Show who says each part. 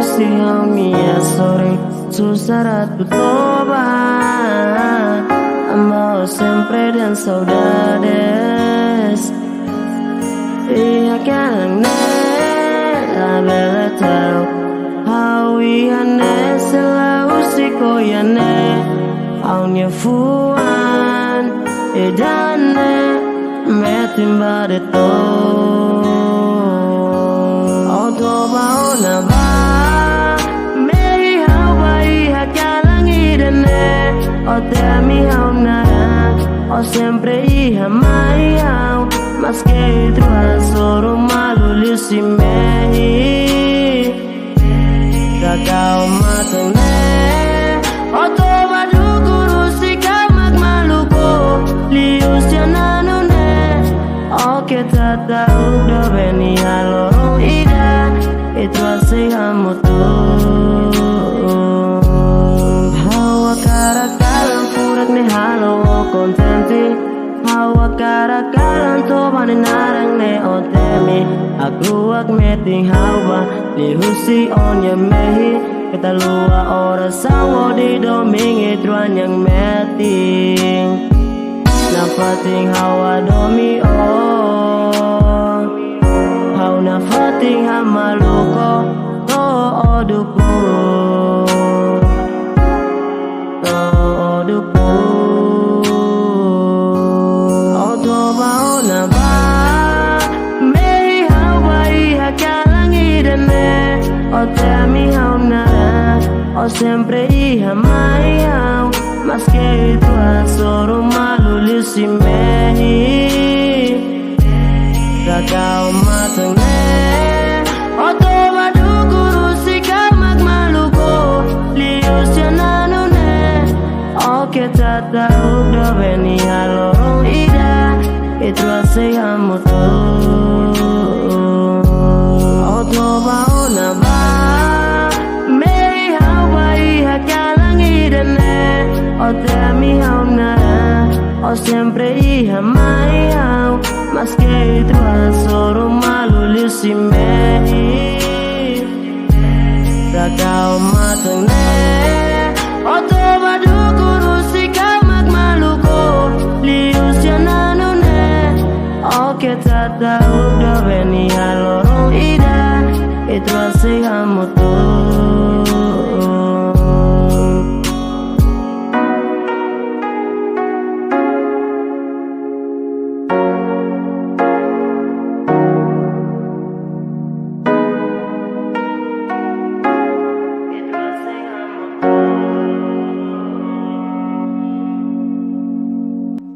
Speaker 1: Mia sore susah tu toba. Amor sempre dan saudades. Ia kalang ne la bella tau. Hawi ane selalu sikoyane. Aunya fuan edane metimba de to. Otoba ona ba. O te mi hau nara, o sempre iha mai hau. Mas que trua soro malu lisi mehi. Kakao matone, o to badu guru si kamak maluko. Lius jananu ne, o que tatau do beni halorong ida. Itu asih hamutu. Halo kontenti hawa karakalan to baninarang ne otemi aku ak meting hawa di husi onya mehi kita lua ora sawo di domingi truan yang meting nafating hawa domi on hau nafating hamaluko to oduku o te mi hau nara, o sempre iha mai hau. Mas que itu asoro malu lisi mehi. Kakao matang ne, o to badu guru si kamak maluko. Lius jananu ne, o que tatau do beni halorong ida. Itu asih hamutu. O to baona ba. O te mi hau nara, o sempre iha mai hau. Mas que itu asoro malu lisi mehi. Kakao matang ne, o to badu guru si kamak maluko. Lius jananu ne, o que tatau do beni halorong ida. Itu asih hamutu.